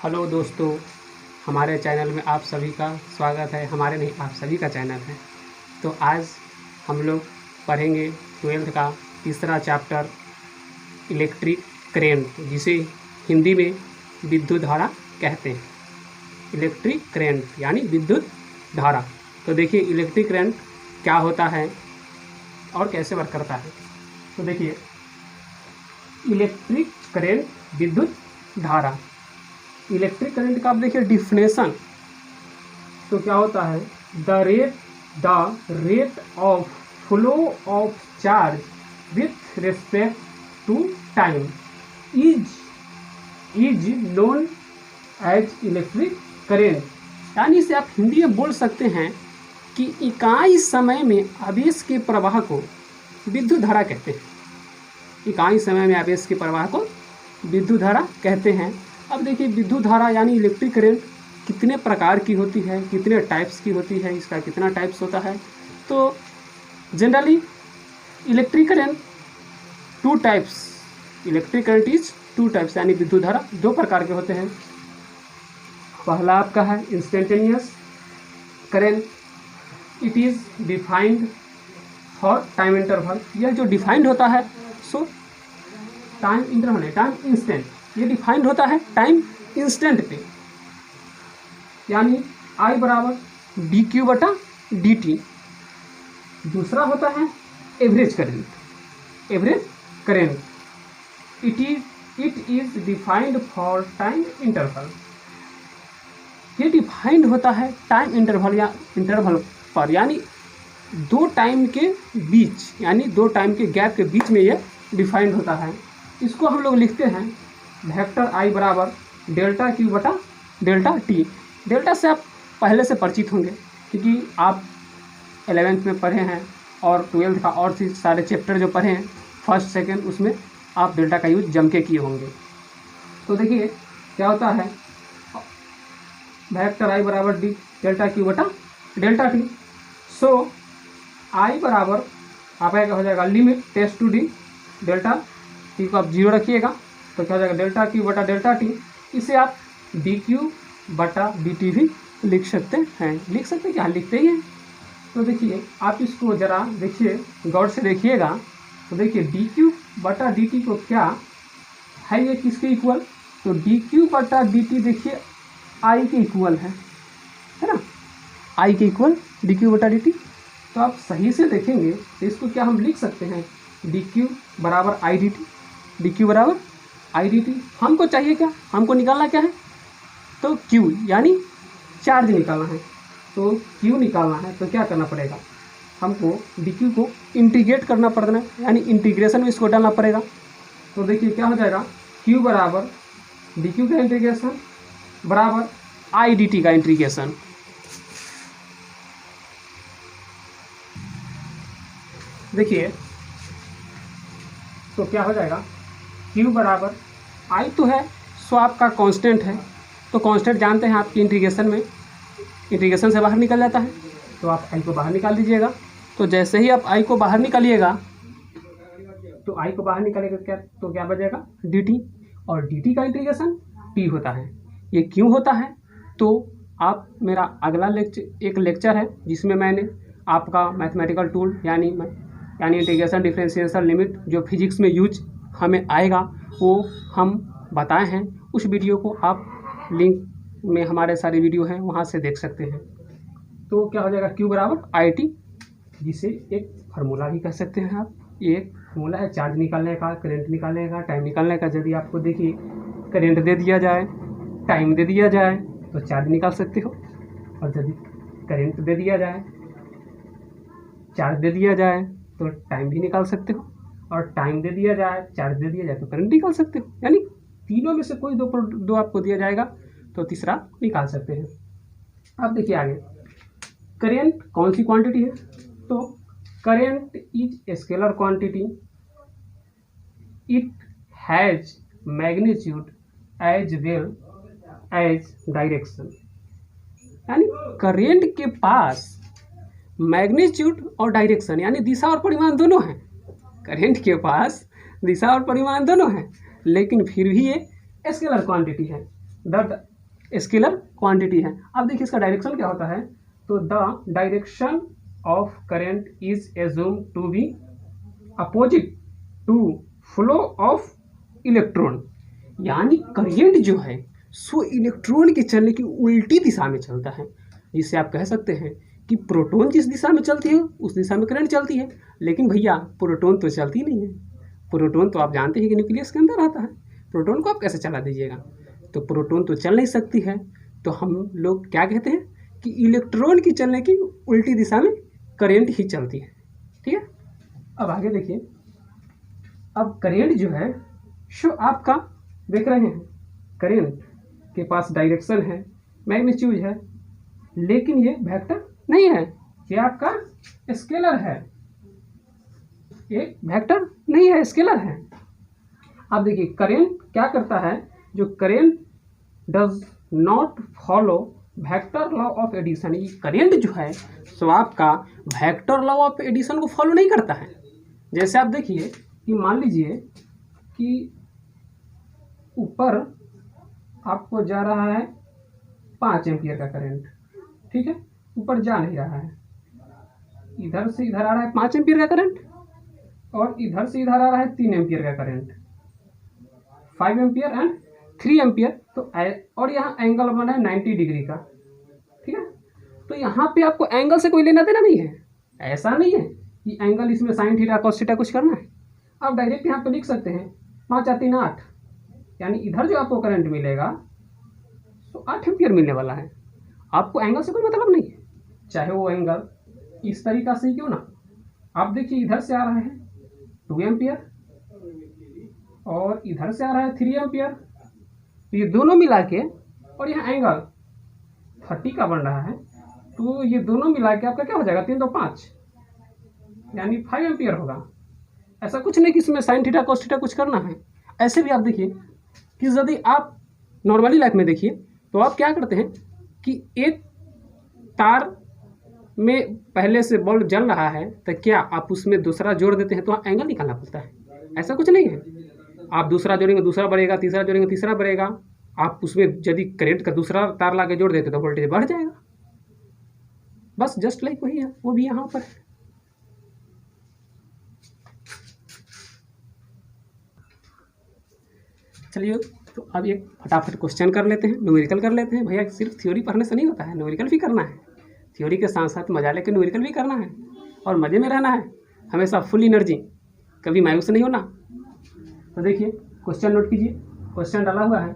Hello दोस्तों, हमारे channel में आप सभी का स्वागत है। हमारे नहीं, आप सभी का चैनल है। तो आज हम लोग पढ़ेंगे 12th का तीसरा चैप्टर इलेक्ट्रिक करेंट, जिसे हिंदी में विद्युत धारा कहते हैं। इलेक्ट्रिक करेंट यानी विद्युत धारा। तो देखिए इलेक्ट्रिक करेंट क्या होता है और कैसे वर्क करता है। तो देखिए इलेक्ट्रिक करेंट, विद्युत धारा। इलेक्ट्रिक करंट का आप देखिए डिफिनेशन तो क्या होता है, the rate of flow of charge with respect to time is known as electric current. यानी इसे आप हिंदी में बोल सकते हैं कि इकाई समय में आवेश के प्रवाह को विद्युत धारा कहते हैं। इकाई समय में आवेश के प्रवाह को विद्युत धारा कहते हैं। अब देखिए विद्युत धारा यानी इलेक्ट्रिक करंट कितने प्रकार की होती है, कितने टाइप्स की होती है, इसका कितना टाइप्स होता है। तो generally electric current two types, electric current is two types यानी विद्युत धारा दो प्रकार के होते हैं। पहला आपका है instantaneous current, it is defined for time interval. यह जो डिफाइंड होता है सो टाइम इंटरवल है, टाइम इंस्टेंट, ये डिफाइंड होता है टाइम इंस्टेंट पे, यानी I बराबर डी क्यू बटा डी टी। दूसरा होता है average current. Average current it is defined for time interval. ये डिफाइंड होता है टाइम इंटरवल या इंटरवल पर, यानी दो टाइम के बीच, यानी दो टाइम के गैप के बीच में ये डिफाइंड होता है। इसको हम लोग लिखते हैं वेक्टर I बराबर डेल्टा क्यू बटा डेल्टा टी। डेल्टा से आप पहले से परिचित होंगे क्योंकि आप 11th में पढ़े हैं और 12th का और सारे चैप्टर जो पढ़े हैं फर्स्ट सेकंड, उसमें आप डेल्टा का यूज जम के किए होंगे। तो देखिए क्या होता है, वेक्टर I बराबर डी डेल्टा क्यू बटा डेल्टा टी। सो I बराबर आपका क्या हो जाएगा, limit tends to d delta T को आप 0 रखिएगा तो क्या हो जाएगा डेल्टा क्यू बटा डेल्टा टी। इसे आप डी क्यू बटा डी टी भी लिख सकते हैं। लिख सकते हैं, क्या लिखते ही हैं। तो देखिए आप इसको ज़रा देखिए, गौर से देखिएगा। तो देखिए डी क्यू बटा डी टी को क्या है, ये किसके इक्वल, तो डी क्यू बटा डी टी देखिए आई के इक्वल है ना, आई के इक्वल डी क्यू बटा डी टी। तो आप सही से देखेंगे तो इसको क्या हम लिख सकते हैं, डी क्यू बराबर I D T, D Q बराबर आई डी टी। हमको चाहिए क्या, हमको निकालना क्या है, तो Q यानी चार्ज निकालना है। तो Q निकालना है तो क्या करना पड़ेगा, हमको डी क्यू को इंटीग्रेट करना पड़ना है, यानी इंटीग्रेशन में इसको डालना पड़ेगा। तो देखिए क्या हो जाएगा, Q बराबर डी क्यू का इंटीग्रेशन बराबर आई डी टी का इंटीग्रेशन। देखिए तो क्या हो जाएगा, Q बराबर I तो है सो आपका कांस्टेंट है, तो कांस्टेंट जानते हैं आपकी इंटीग्रेशन में, इंटीग्रेशन से बाहर निकल जाता है, तो आप I को बाहर निकाल दीजिएगा। तो जैसे ही आप I को बाहर निकालिएगा तो I को बाहर निकालेगा क्या, तो क्या बचेगा dt, और dt का इंटीग्रेशन t होता है। ये क्यों होता है, तो आप मेरा अगला एक लेक्चर है जिसमें मैंने आपका मैथमेटिकल टूल यानी इंटीग्रेशन डिफरेंशिएशन लिमिट जो फिजिक्स में यूज हमें आएगा वो हम बताए हैं। उस वीडियो को आप लिंक में हमारे सारे वीडियो हैं वहाँ से देख सकते हैं। तो क्या हो जाएगा, Q बराबर आई टी, जिसे एक फार्मूला भी कह सकते हैं आप। ये एक फार्मूला है चार्ज निकालने का, करंट निकालने का, टाइम निकालने का। यदि आपको देखिए करंट दे दिया जाए, टाइम दे दिया जाए तो चार्ज निकाल सकते हो, और यदि करंट दे दिया जाए, चार्ज दे दिया जाए तो टाइम भी निकाल सकते हो, और टाइम दे दिया जाए, चार्ज दे दिया जाए तो करंट निकाल सकते हो। यानी तीनों में से कोई दो आपको दिया जाएगा तो तीसरा निकाल सकते हैं। अब देखिए आगे, करंट कौन सी क्वांटिटी है, तो current is a scalar quantity, it has magnitude as well as direction. यानी करंट के पास मैग्नीट्यूड और डायरेक्शन यानी दिशा और परिमाण दोनों हैं। करंट के पास दिशा और परिमाण दोनों हैं, लेकिन फिर भी ये स्केलर क्वांटिटी है। द स्केलर क्वांटिटी है। अब देखिए इसका डायरेक्शन क्या होता है, तो the direction of current is assume to be opposite to flow of electron, यानी करेंट जो है सो इलेक्ट्रॉन के चलने की उल्टी दिशा में चलता है, जिससे आप कह सकते हैं कि प्रोटॉन जिस दिशा में चलती है उस दिशा में करंट चलती है। लेकिन भैया प्रोटॉन तो चलती नहीं है, प्रोटॉन तो आप जानते हैं कि न्यूक्लियस के अंदर रहता है, प्रोटॉन को आप कैसे चला दीजिएगा, तो प्रोटॉन तो चल नहीं सकती है। तो हम लोग क्या कहते हैं कि इलेक्ट्रॉन की चलने की उल्टी दिशा में करेंट ही चलती है। ठीक है, अब आगे देखिए, अब करेंट जो है सो आपका देख रहे हैं, करेंट के पास डायरेक्शन है, मैग्नीट्यूड है, लेकिन ये वेक्टर नहीं है, ये आपका स्केलर है, ये वेक्टर नहीं है, स्केलर है। अब देखिए करेंट क्या करता है, जो current does not follow vector law of addition, ये करेंट जो है सो आपका वेक्टर लॉ ऑफ एडिशन को फॉलो नहीं करता है। जैसे आप देखिए कि मान लीजिए कि ऊपर आपको जा रहा है 5 एम्पियर का करंट, ठीक है, ऊपर जा नहीं रहा है, इधर से इधर आ रहा है 5 एम्पियर का करंट और इधर से इधर आ रहा है 3 एम्पियर का करंट, 5 एम्पियर एंड 3 एम्पियर। तो और यहाँ एंगल बना है 90 डिग्री का, ठीक है, तो यहाँ पे आपको एंगल से कोई लेना देना नहीं है, ऐसा नहीं है कि एंगल इसमें साइन थीटा कॉस थीटा कुछ करना है। आप डायरेक्ट यहाँ पे लिख सकते हैं 5 या 3 8, यानी इधर जो आपको करंट मिलेगा तो 8 एम्पियर मिलने वाला है। आपको एंगल से कोई मतलब नहीं है, चाहे वो एंगल इस तरीका से ही क्यों ना। आप देखिए इधर से आ रहा है 2 एम्पियर और इधर से आ रहा है 3 एम्पियर, तो ये दोनों मिला के और यहाँ एंगल 30 का बन रहा है, तो ये दोनों मिला के आपका क्या हो जाएगा, 3 2 5 यानी 5 एम्पियर होगा। ऐसा कुछ नहीं कि इसमें साइन थीटा कॉस थीटा कुछ करना है। ऐसे भी आप देखिए कि यदि आप नॉर्मली लाइफ में देखिए तो आप क्या करते हैं कि एक तार में पहले से बल्ब जल रहा है तो क्या आप उसमें दूसरा जोड़ देते हैं तो एंगल निकालना पड़ता है, ऐसा कुछ नहीं है। आप दूसरा जोड़ेंगे दूसरा बढ़ेगा, तीसरा जोड़ेंगे तीसरा बढ़ेगा। आप उसमें यदि करंट का दूसरा तार ला के जोड़ देते तो वोल्टेज बढ़ जाएगा। बस जस्ट लाइक वही है, वो भी यहाँ पर है। चलिए तो अब एक फटाफट क्वेश्चन कर लेते हैं, न्यूमेरिकल कर लेते हैं। भैया सिर्फ थ्योरी पढ़ने से नहीं होता है, न्यूमेरिकल भी करना है, थ्योरी के साथ साथ मजा लेकर न्यूमेरिकल भी करना है और मज़े में रहना है, हमेशा फुल एनर्जी, कभी मायूस नहीं होना। तो देखिए क्वेश्चन नोट कीजिए, क्वेश्चन डाला हुआ है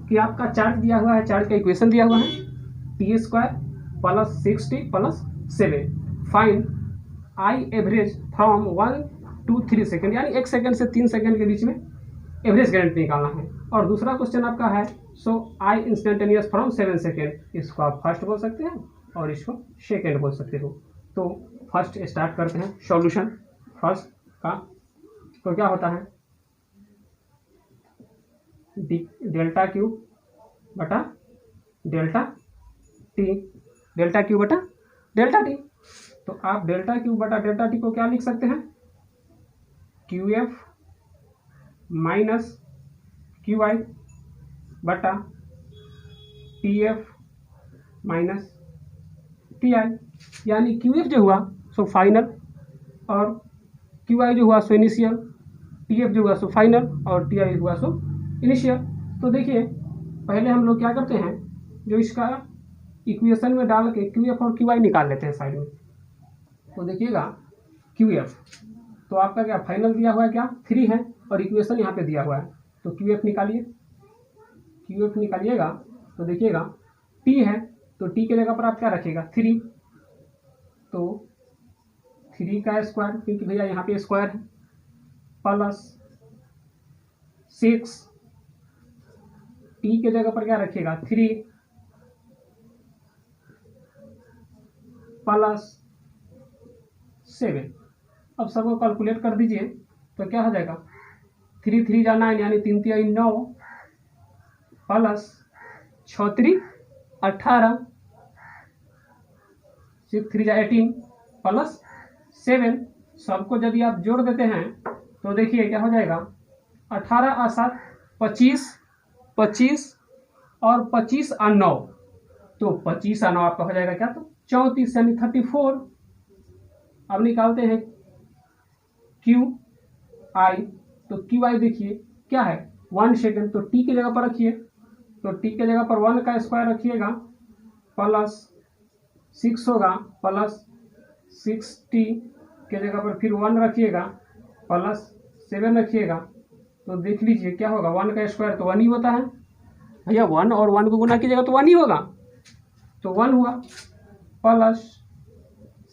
कि आपका चार्ज दिया हुआ है, चार्ज का इक्वेशन दिया हुआ है t² + 6t + 7, find I average from 1 to 3 second, यानी 1 सेकेंड से 3 सेकेंड के बीच में एवरेज करंट निकालना है। और दूसरा क्वेश्चन आपका है सो आई इंस्टेंटेनियस फ्रॉम 7 सेकेंड, इसको आप फर्स्ट बोल सकते हैं और इसको सेकेंड बोल सकते हो। तो फर्स्ट स्टार्ट करते हैं सॉल्यूशन फर्स्ट का। तो क्या होता है डेल्टा क्यू बटा डेल्टा टी, डेल्टा क्यू बटा डेल्टा टी। तो आप डेल्टा क्यू बटा डेल्टा टी को क्या लिख सकते हैं, Q F minus Q I बटा T F minus T I, यानी क्यू एफ जो हुआ सो फाइनल और क्यू आई जो हुआ सो इनिशियल, टी एफ जो हुआ सो फाइनल और टी आई हुआ सो इनिशियल। तो देखिए पहले हम लोग क्या करते हैं, जो इसका इक्वेशन में डाल के क्यू एफ और क्यू आई निकाल लेते हैं साइड में। तो देखिएगा क्यू एफ तो आपका क्या फाइनल दिया हुआ है, क्या 3 है और इक्वेशन यहाँ पे दिया हुआ है, तो क्यू एफ निकालिए, क्यू एफ निकालिएगा तो देखिएगा टी है तो टी के जगह पर आप क्या रखिएगा 3, तो 3 का स्क्वायर, क्योंकि भैया यहाँ पे स्क्वायर है, प्लस 6, टी के जगह पर क्या रखिएगा 3 प्लस 7। अब सबको कैलकुलेट कर दीजिए तो क्या हो जाएगा, 3 3 जा 9 यानी 3 3 9 प्लस 6 3 18, 6 3 जा 18 प्लस 7। सबको यदि आप जोड़ देते हैं तो देखिए क्या हो जाएगा, 18 और 7 25, 25 और 25 और 9, तो 25 और 9 आपका हो जाएगा क्या, तो 34 यानी 34। अब निकालते हैं क्यू आई, तो क्यू आई देखिए क्या है 1 सेकेंड, तो टी की जगह पर रखिए, तो टी के जगह पर 1 का स्क्वायर रखिएगा प्लस 6 होगा प्लस 6t के जगह पर फिर 1 रखिएगा प्लस 7 रखिएगा, तो देख लीजिए क्या होगा 1 का स्क्वायर तो 1 ही होता है भैया, 1 और 1 को गुना कीजिएगा तो 1 ही होगा, तो 1 हुआ प्लस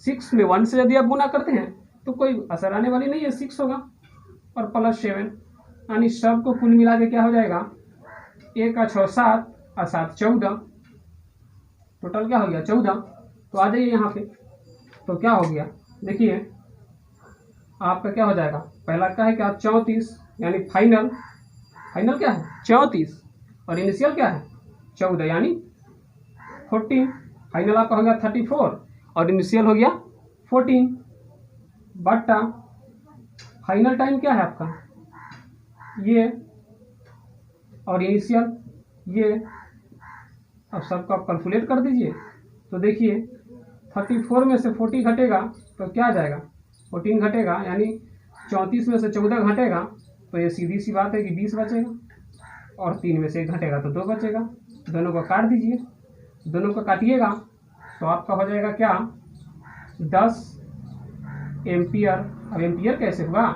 6 में 1 से यदि आप गुना करते हैं तो कोई असर आने वाली नहीं है, 6 होगा और प्लस 7, यानी सबको कुल मिला के क्या हो जाएगा 1 और 6 7 और 7 14, टोटल क्या हो गया 14। तो आ जाइए यहाँ पे, तो क्या हो गया देखिए आपका क्या हो जाएगा, पहला क्या है क्या 34, यानी फाइनल क्या है 34 और इनिशियल क्या है 14 यानी 14, फाइनल आपका हो गया 34 और इनिशियल हो गया 14 बटा फाइनल टाइम क्या है आपका ये और इनिशियल ये। अब सबको आप कैलकुलेट कर दीजिए, तो देखिए 34 में से 40 घटेगा तो क्या आ जाएगा 14 घटेगा, यानी 34 में से 14 घटेगा तो ये सीधी सी बात है कि 20 बचेगा और 3 में से 1 घटेगा तो 2 बचेगा, दोनों को काट दीजिए, दोनों को काटिएगा तो आपका हो जाएगा क्या 10 एम्पियर। अब एम्पियर कैसे हुआ,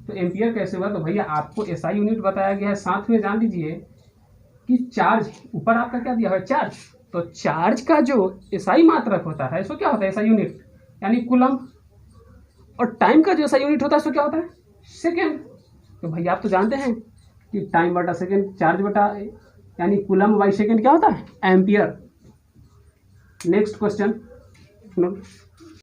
तो एम्पियर कैसे हुआ, तो भैया आपको एसआई यूनिट बताया गया है, साथ में जान लीजिए कि चार्ज ऊपर आपका क्या दिया है चार्ज, तो चार्ज का जो एसआई मात्रक होता है इसको क्या होता है एसआई यूनिट यानी कूलम्ब, और टाइम का जो एसआई यूनिट होता है इसको क्या होता है सेकेंड। तो भैया आप तो जानते हैं कि टाइम बटा सेकेंड, चार्ज बटा यानी कूलम्ब बाई सेकेंड क्या होता है एम्पियर। Next question.